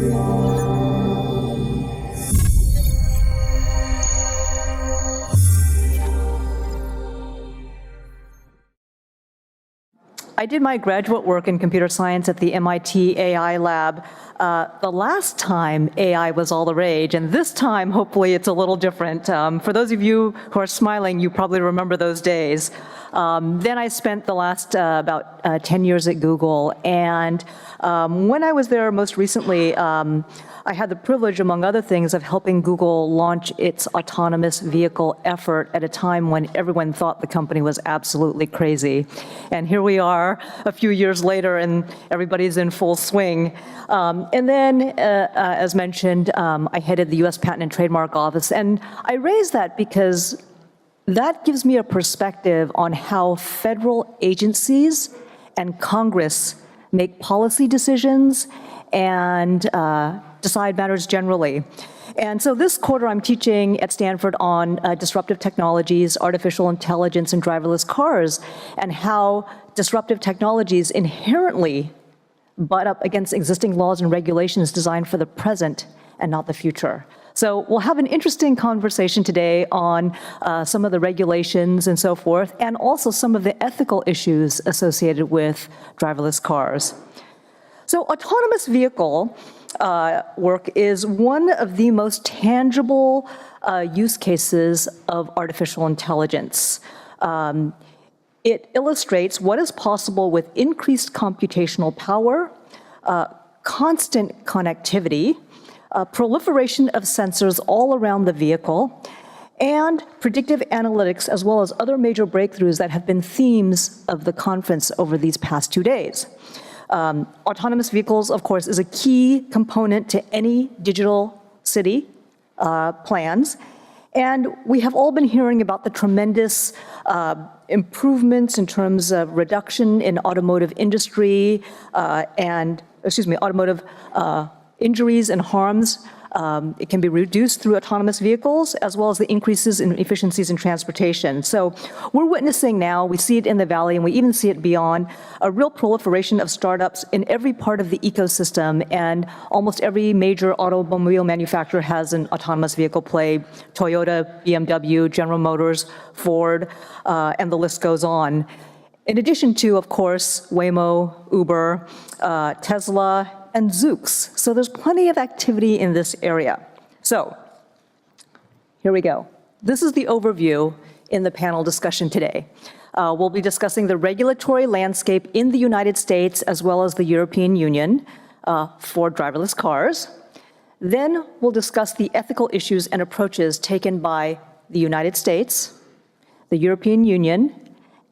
I did my graduate work in computer science at the MIT AI lab the last time AI was all the rage, and this time, hopefully, it's a little different. For those of you who are smiling, you probably remember those days. Then I spent the last about 10 years at Google, and when I was there most recently, I had the privilege, among other things, of helping Google launch its autonomous vehicle effort at a time when everyone thought the company was absolutely crazy. And here we are a few years later, and everybody's in full swing. And then, as mentioned, I headed the US Patent and Trademark Office, and I raised that because that gives me a perspective on how federal agencies and Congress make policy decisions and decide matters generally. And so this quarter I'm teaching at Stanford on disruptive technologies, artificial intelligence, and driverless cars, and how disruptive technologies inherently butt up against existing laws and regulations designed for the present and not the future. So we'll have an interesting conversation today on some of the regulations and so forth, and also some of the ethical issues associated with driverless cars. So autonomous vehicle work is one of the most tangible use cases of artificial intelligence. It illustrates what is possible with increased computational power, constant connectivity, proliferation of sensors all around the vehicle, and predictive analytics, as well as other major breakthroughs that have been themes of the conference over these past 2 days. Autonomous vehicles, of course, is a key component to any digital city plans. And we have all been hearing about the tremendous improvements in terms of reduction in automotive industry automotive injuries and harms. It can be reduced through autonomous vehicles, as well as the increases in efficiencies in transportation. So we're witnessing now, we see it in the Valley, and we even see it beyond, a real proliferation of startups in every part of the ecosystem, and almost every major automobile manufacturer has an autonomous vehicle play: Toyota, BMW, General Motors, Ford, and the list goes on. In addition to, of course, Waymo, Uber, Tesla, and Zoox. So there's plenty of activity in this area. So here we go. This is the overview in the panel discussion today. We'll be discussing the regulatory landscape in the United States as well as the European Union for driverless cars. Then we'll discuss the ethical issues and approaches taken by the United States, the European Union,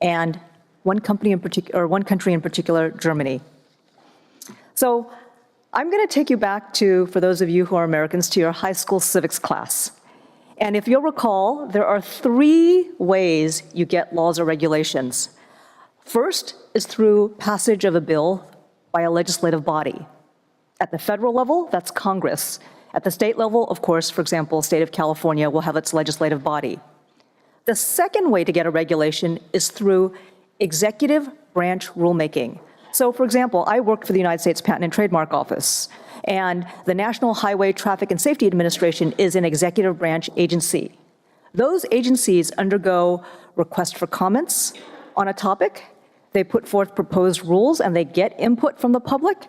and one country in particular, Germany. So I'm going to take you back to, for those of you who are Americans, to your high school civics class. And if you'll recall, there are 3 ways you get laws or regulations. First is through passage of a bill by a legislative body. At the federal level, that's Congress. At the state level, of course, for example, state of California will have its legislative body. The second way to get a regulation is through executive branch rulemaking. So, for example, I worked for the United States Patent and Trademark Office, and the National Highway Traffic and Safety Administration is an executive branch agency. Those agencies undergo requests for comments on a topic, they put forth proposed rules, and they get input from the public,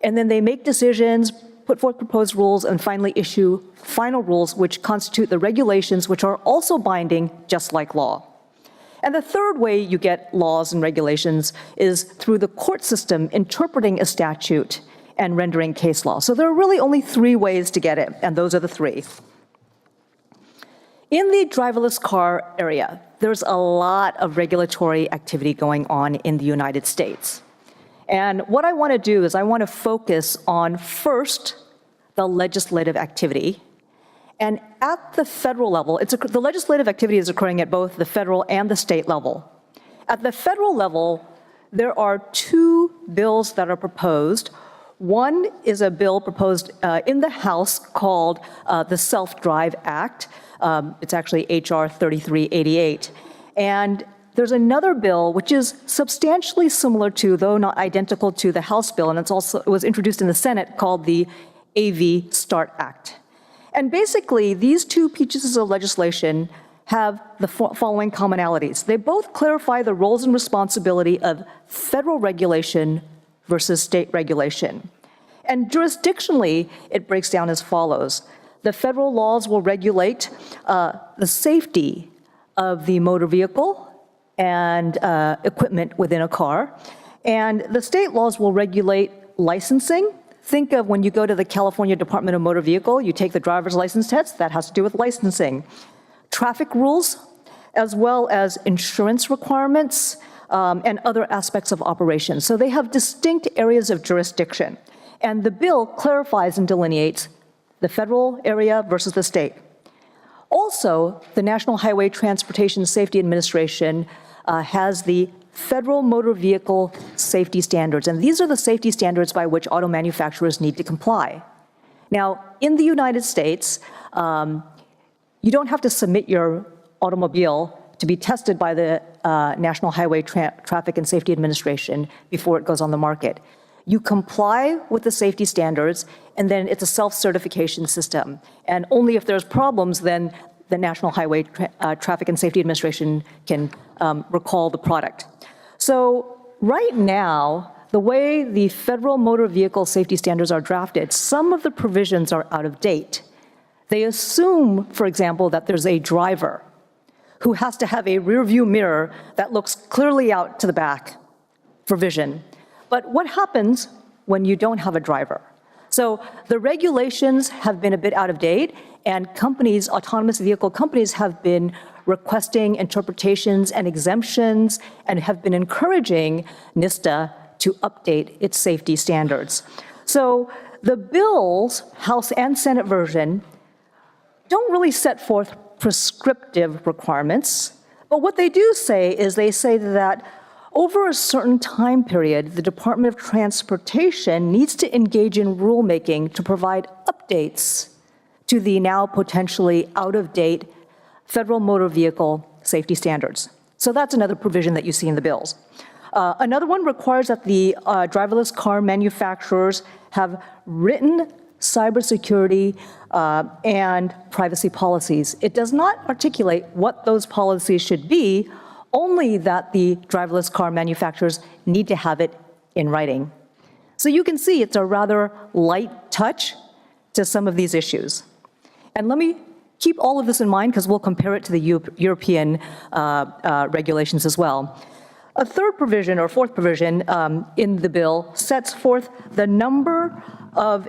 and then they make decisions, put forth proposed rules, and finally issue final rules which constitute the regulations which are also binding, just like law. And the third way you get laws and regulations is through the court system interpreting a statute and rendering case law. So there are really only 3 ways to get it, and those are the 3. In the driverless car area, there's a lot of regulatory activity going on in the United States. And what I want to do is I want to focus on, first, the legislative activity. And at the federal level, the legislative activity is occurring at both the federal and the state level. At the federal level, there are 2 bills that are proposed. One is a bill proposed in the House called the Self-Drive Act. It's actually H.R. 3388. And there's another bill which is substantially similar to, though not identical to, the House bill, and it was introduced in the Senate, called the AV START Act. And basically, these two pieces of legislation have the following commonalities. They both clarify the roles and responsibility of federal regulation versus state regulation. And jurisdictionally, it breaks down as follows. The federal laws will regulate the safety of the motor vehicle and equipment within a car. And the state laws will regulate licensing. Think of when you go to the California Department of Motor Vehicle, you take the driver's license test, that has to do with licensing. Traffic rules, as well as insurance requirements and other aspects of operations. So they have distinct areas of jurisdiction. And the bill clarifies and delineates the federal area versus the state. Also, the National Highway Transportation Safety Administration has the Federal Motor Vehicle Safety Standards, and these are the safety standards by which auto manufacturers need to comply. Now, in the United States, you don't have to submit your automobile to be tested by the National Highway Traffic and Safety Administration before it goes on the market. You comply with the safety standards, and then it's a self-certification system. And only if there's problems, then the National Highway Traffic and Safety Administration can recall the product. So right now, the way the federal motor vehicle safety standards are drafted, some of the provisions are out of date. They assume, for example, that there's a driver who has to have a rear view mirror that looks clearly out to the back for vision. But what happens when you don't have a driver? So the regulations have been a bit out of date, and companies, autonomous vehicle companies, have been requesting interpretations and exemptions and have been encouraging NHTSA to update its safety standards. So the bill's House and Senate version don't really set forth prescriptive requirements, but what they do say is they say that over a certain time period, the Department of Transportation needs to engage in rulemaking to provide updates to the now potentially out-of-date federal motor vehicle safety standards. So that's another provision that you see in the bills. Another one requires that the driverless car manufacturers have written cybersecurity and privacy policies. It does not articulate what those policies should be, only that the driverless car manufacturers need to have it in writing. So you can see it's a rather light touch to some of these issues. And let me keep all of this in mind because we'll compare it to the European regulations as well. A third provision or fourth provision in the bill sets forth the number of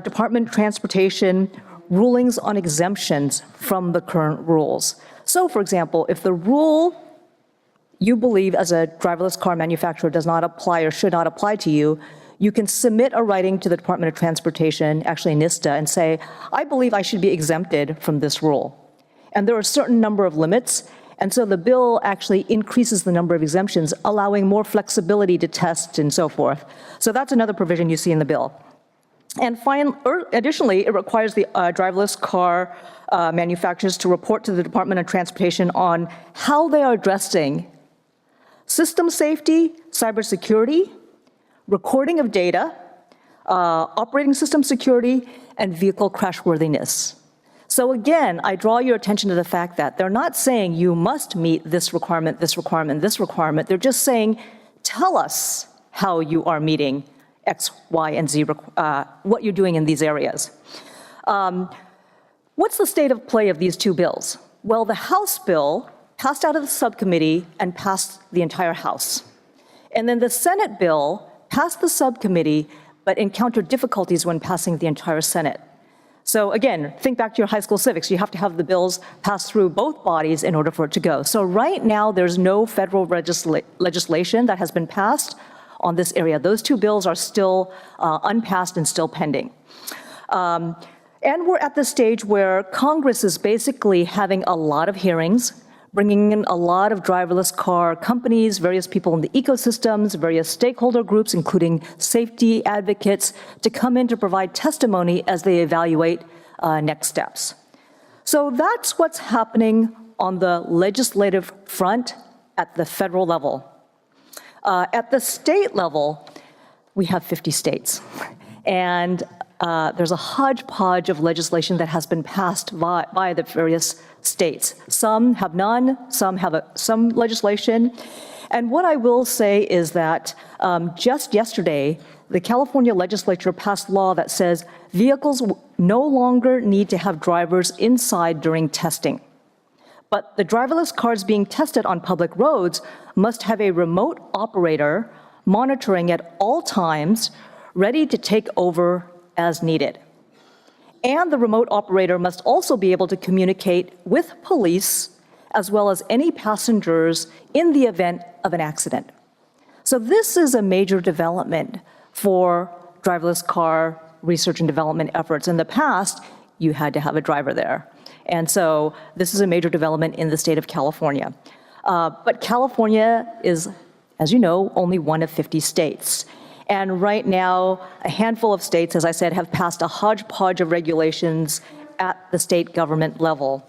Department of Transportation rulings on exemptions from the current rules. So, for example, if the rule you believe as a driverless car manufacturer does not apply or should not apply to you, you can submit a writing to the Department of Transportation, actually NHTSA, and say, I believe I should be exempted from this rule. And there are a certain number of limits, and so the bill actually increases the number of exemptions, allowing more flexibility to test and so forth. So that's another provision you see in the bill. And additionally, it requires the driverless car manufacturers to report to the Department of Transportation on how they are addressing system safety, cybersecurity, recording of data, operating system security, and vehicle crashworthiness. So again, I draw your attention to the fact that they're not saying you must meet this requirement, this requirement, this requirement. They're just saying, tell us how you are meeting X, Y, and Z, what you're doing in these areas. What's the state of play of these two bills? Well, the House bill passed out of the subcommittee and passed the entire House. And then the Senate bill passed the subcommittee, but encountered difficulties when passing the entire Senate. So again, think back to your high school civics. You have to have the bills pass through both bodies in order for it to go. So right now, there's no federal legislation that has been passed on this area. Those two bills are still unpassed and still pending. And we're at the stage where Congress is basically having a lot of hearings, bringing in a lot of driverless car companies, various people in the ecosystems, various stakeholder groups, including safety advocates, to come in to provide testimony as they evaluate next steps. So that's what's happening on the legislative front at the federal level. At the state level, we have 50 states. And there's a hodgepodge of legislation that has been passed by the various states. Some have none, some have some legislation. And what I will say is that just yesterday, the California legislature passed law that says vehicles no longer need to have drivers inside during testing. But the driverless cars being tested on public roads must have a remote operator monitoring at all times, ready to take over as needed. And the remote operator must also be able to communicate with police as well as any passengers in the event of an accident. So this is a major development for driverless car research and development efforts. In the past, you had to have a driver there. And so this is a major development in the state of California. But California is, as you know, only one of 50 states. And right now, a handful of states, as I said, have passed a hodgepodge of regulations at the state government level.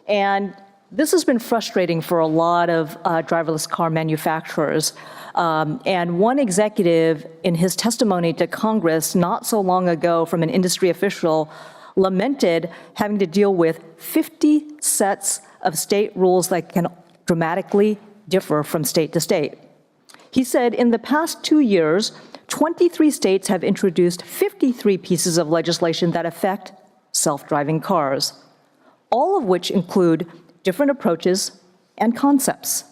And this has been frustrating for a lot of driverless car manufacturers. And one executive, in his testimony to Congress not so long ago from an industry official, lamented having to deal with 50 sets of state rules that can dramatically differ from state to state. He said, in the past 2 years, 23 states have introduced 53 pieces of legislation that affect self-driving cars, all of which include different approaches and concepts.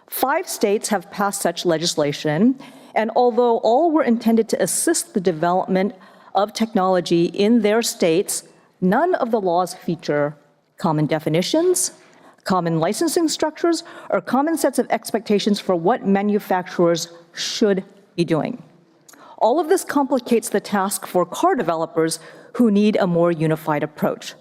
5 states have passed such legislation, and although all were intended to assist the development of technology in their states, none of the laws feature common definitions, common licensing structures, or common sets of expectations for what manufacturers should be doing. All of this complicates the task for car developers who need a more unified approach.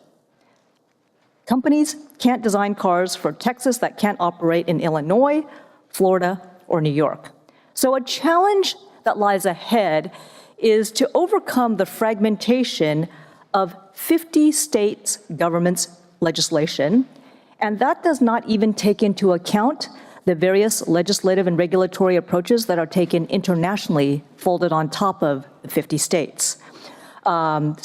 Companies can't design cars for Texas that can't operate in Illinois, Florida, or New York. So a challenge that lies ahead is to overcome the fragmentation of 50 states' governments' legislation, and that does not even take into account the various legislative and regulatory approaches that are taken internationally, folded on top of the 50 states. That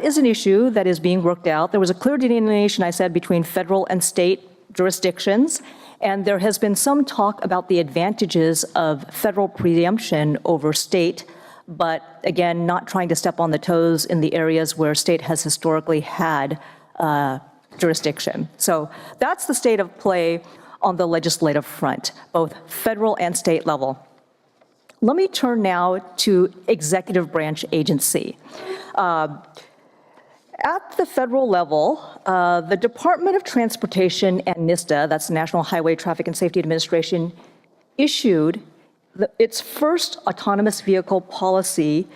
is an issue that is being worked out. There was a clear delineation, I said, between federal and state jurisdictions, and there has been some talk about the advantages of federal preemption over state, but again, not trying to step on the toes in the areas where state has historically had jurisdiction. So that's the state of play on the legislative front, both federal and state level. Let me turn now to executive branch agency. At the federal level, the Department of Transportation and NHTSA, that's the National Highway Traffic and Safety Administration, issued its first autonomous vehicle policy,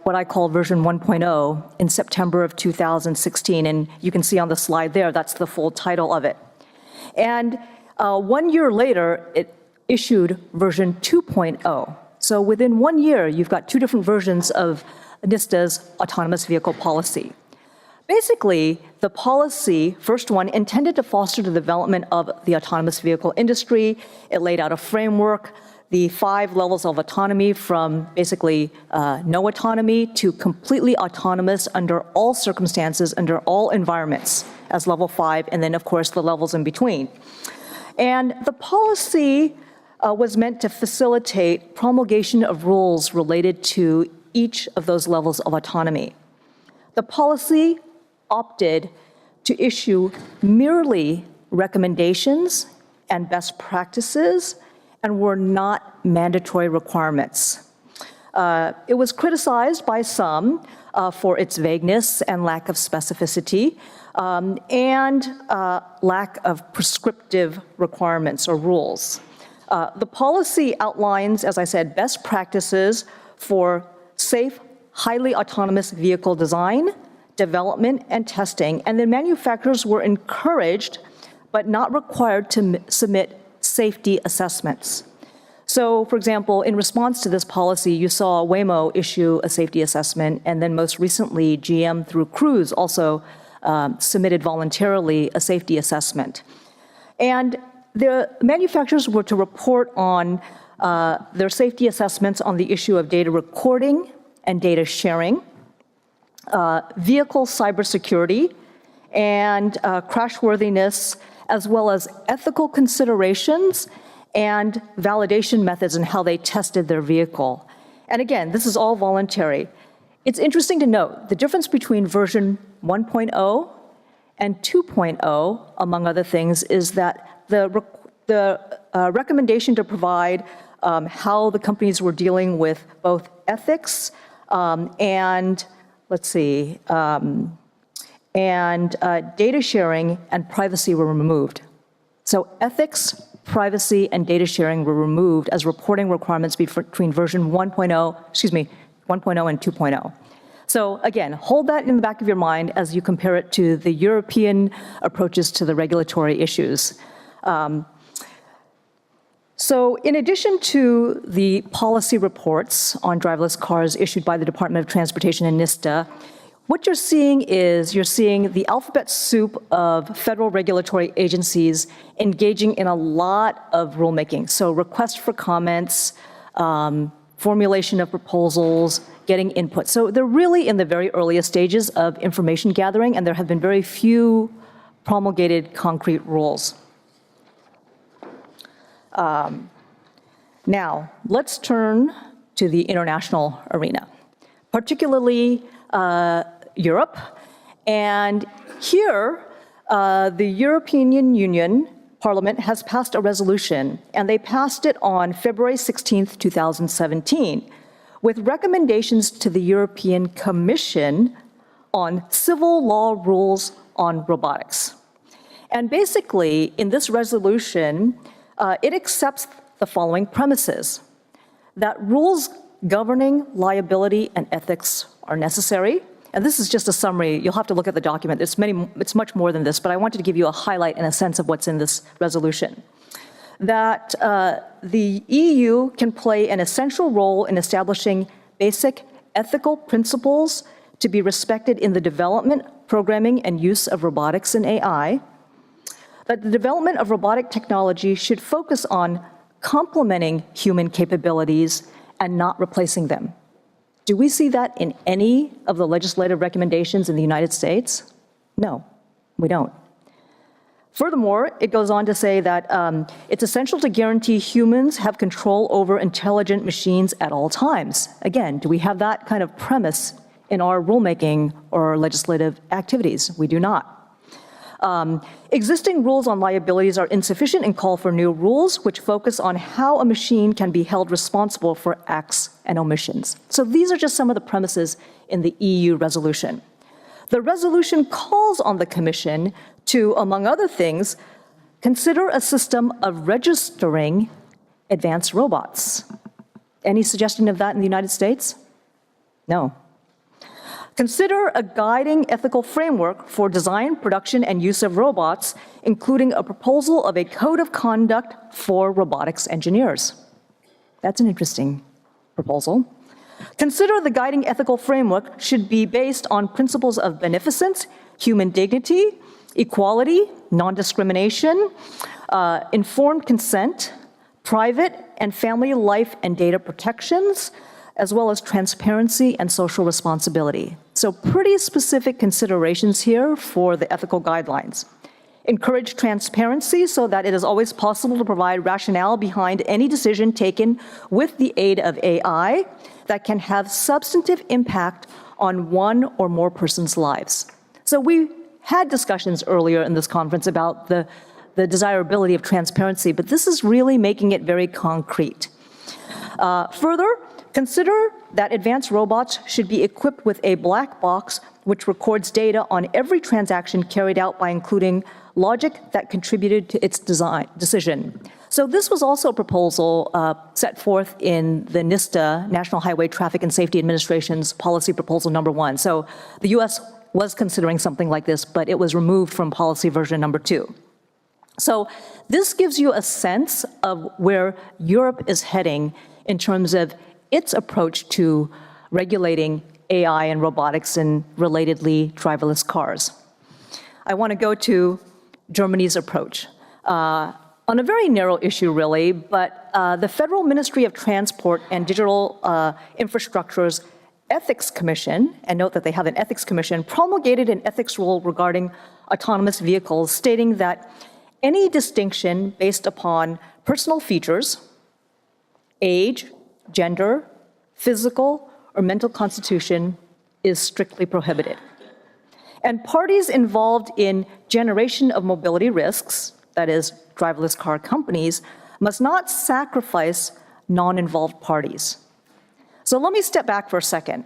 what I call version 1.0, in September of 2016. And you can see on the slide there, that's the full title of it. And 1 year later, it issued version 2.0. So within 1 year, you've got 2 different versions of NHTSA's autonomous vehicle policy. Basically, the policy, first one, intended to foster the development of the autonomous vehicle industry. It laid out a framework, the 5 levels of autonomy from basically no autonomy to completely autonomous under all circumstances, under all environments as level 5, and then of course the levels in between. And the policy was meant to facilitate promulgation of rules related to each of those levels of autonomy. The policy opted to issue merely recommendations and best practices and were not mandatory requirements. It was criticized by some for its vagueness and lack of specificity and lack of prescriptive requirements or rules. The policy outlines, as I said, best practices for safe, highly autonomous vehicle design, development, and testing, and then manufacturers were encouraged but not required to submit safety assessments. So, for example, in response to this policy, you saw Waymo issue a safety assessment, and then most recently, GM through Cruise also submitted voluntarily a safety assessment. And the manufacturers were to report on their safety assessments on the issue of data recording, and data sharing, vehicle cybersecurity, and crashworthiness, as well as ethical considerations and validation methods and how they tested their vehicle. And again, this is all voluntary. It's interesting to note the difference between version 1.0 and 2.0, among other things, is that the recommendation to provide how the companies were dealing with both ethics and, data sharing and privacy were removed. So ethics, privacy, and data sharing were removed as reporting requirements between version 1.0 and 2.0. So again, hold that in the back of your mind as you compare it to the European approaches to the regulatory issues. So in addition to the policy reports on driverless cars issued by the Department of Transportation and NISTA, what you're seeing the alphabet soup of federal regulatory agencies engaging in a lot of rulemaking. So requests for comments, formulation of proposals, getting input. So they're really in the very earliest stages of information gathering, and there have been very few promulgated concrete rules. Now, let's turn to the international arena, particularly Europe. And here, the European Union Parliament has passed a resolution, and they passed it on February 16th, 2017, with recommendations to the European Commission on civil law rules on robotics. And basically, in this resolution, it accepts the following premises: that rules governing liability and ethics are necessary. And this is just a summary. You'll have to look at the document. It's much more than this, but I wanted to give you a highlight and a sense of what's in this resolution. That the EU can play an essential role in establishing basic ethical principles to be respected in the development, programming, and use of robotics and AI. That the development of robotic technology should focus on complementing human capabilities and not replacing them. Do we see that in any of the legislative recommendations in the United States? No, we don't. Furthermore, it goes on to say that it's essential to guarantee humans have control over intelligent machines at all times. Again, do we have that kind of premise in our rulemaking or legislative activities? We do not. Existing rules on liabilities are insufficient and call for new rules which focus on how a machine can be held responsible for acts and omissions. So these are just some of the premises in the EU resolution. The resolution calls on the Commission to, among other things, consider a system of registering advanced robots. Any suggestion of that in the United States? No. Consider a guiding ethical framework for design, production, and use of robots, including a proposal of a code of conduct for robotics engineers. That's an interesting proposal. Consider the guiding ethical framework should be based on principles of beneficence, human dignity, equality, non-discrimination, informed consent, private and family life and data protections, as well as transparency and social responsibility. So pretty specific considerations here for the ethical guidelines. Encourage transparency so that it is always possible to provide rationale behind any decision taken with the aid of AI that can have substantive impact on one or more persons' lives. So we had discussions earlier in this conference about the desirability of transparency, but this is really making it very concrete. Further, consider that advanced robots should be equipped with a black box which records data on every transaction carried out by including logic that contributed to its decision. So this was also a proposal set forth in the NISTA, National Highway Traffic and Safety Administration's policy proposal number 1. So the US was considering something like this, but it was removed from policy version number 2. So this gives you a sense of where Europe is heading in terms of its approach to regulating AI and robotics and relatedly driverless cars. I want to go to Germany's approach on a very narrow issue, really, but the Federal Ministry of Transport and Digital Infrastructures Ethics Commission, and note that they have an Ethics Commission, promulgated an ethics rule regarding autonomous vehicles, stating that any distinction based upon personal features, age, gender, physical, or mental constitution is strictly prohibited. And parties involved in generation of mobility risks, that is, driverless car companies, must not sacrifice non-involved parties. So let me step back for a second.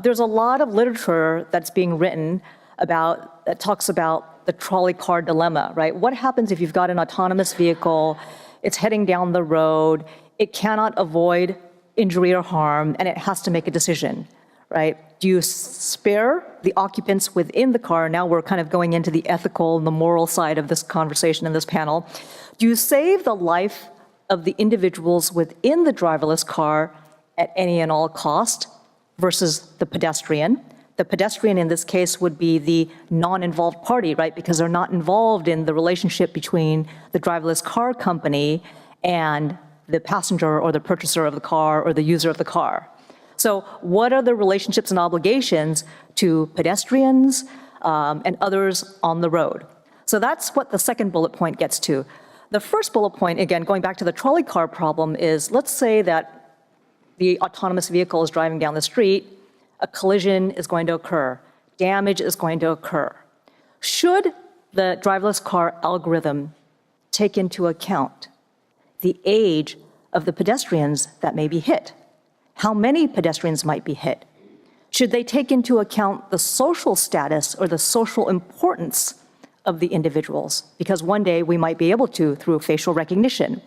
There's a lot of literature that's being written that talks about the trolley car dilemma, right? What happens if you've got an autonomous vehicle, it's heading down the road, it cannot avoid injury or harm, and it has to make a decision, right? Do you spare the occupants within the car? Now we're kind of going into the ethical and the moral side of this conversation in this panel. Do you save the life of the individuals within the driverless car at any and all cost versus the pedestrian? The pedestrian in this case would be the non-involved party, right? Because they're not involved in the relationship between the driverless car company and the passenger or the purchaser of the car or the user of the car. So what are the relationships and obligations to pedestrians and others on the road? So that's what the second bullet point gets to. The first bullet point, again, going back to the trolley car problem, is let's say that the autonomous vehicle is driving down the street, a collision is going to occur, damage is going to occur. Should the driverless car algorithm take into account the age of the pedestrians that may be hit? How many pedestrians might be hit? Should they take into account the social status or the social importance of the individuals? Because one day we might be able to through facial recognition.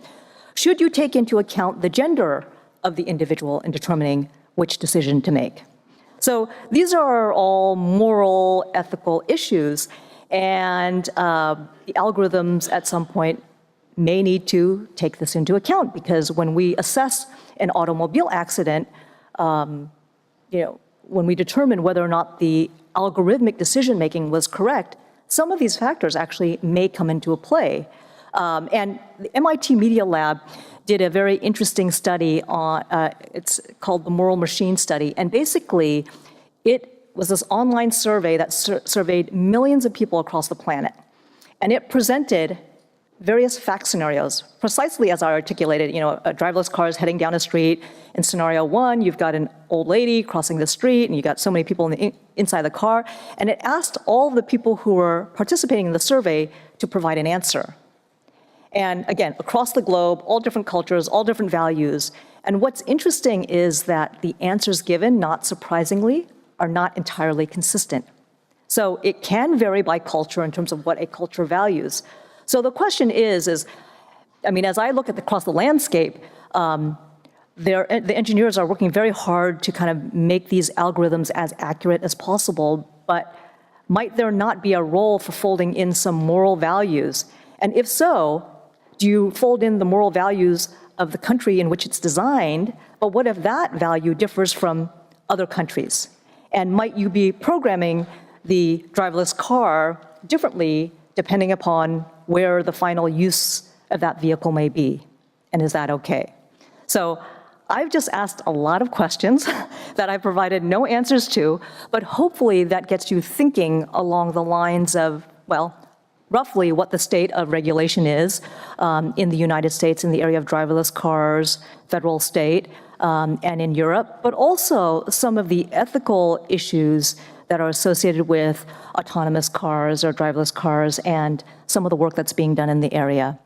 Should you take into account the gender of the individual in determining which decision to make? So these are all moral, ethical issues, and the algorithms at some point may need to take this into account, because when we assess an automobile accident, when we determine whether or not the algorithmic decision-making was correct, some of these factors actually may come into play. And the MIT Media Lab did a very interesting study on, it's called the Moral Machine Study, and basically it was this online survey that surveyed millions of people across the planet. And it presented various fact scenarios, precisely as I articulated. A driverless car is heading down a street. In scenario one, you've got an old lady crossing the street, and you've got so many people inside the car. And it asked all the people who were participating in the survey to provide an answer. And again, across the globe, all different cultures, all different values. And what's interesting is that the answers given, not surprisingly, are not entirely consistent. So it can vary by culture in terms of what a culture values. So the question is, as I look across the landscape, the engineers are working very hard to kind of make these algorithms as accurate as possible, but might there not be a role for folding in some moral values? And if so, do you fold in the moral values of the country in which it's designed, but what if that value differs from other countries? And might you be programming the driverless car differently depending upon where the final use of that vehicle may be? And is that okay? So I've just asked a lot of questions that I provided no answers to, but hopefully that gets you thinking along the lines of, well, roughly what the state of regulation is in the United States in the area of driverless cars, federal, state, and in Europe, but also some of the ethical issues that are associated with autonomous cars or driverless cars and some of the work that's being done in the area.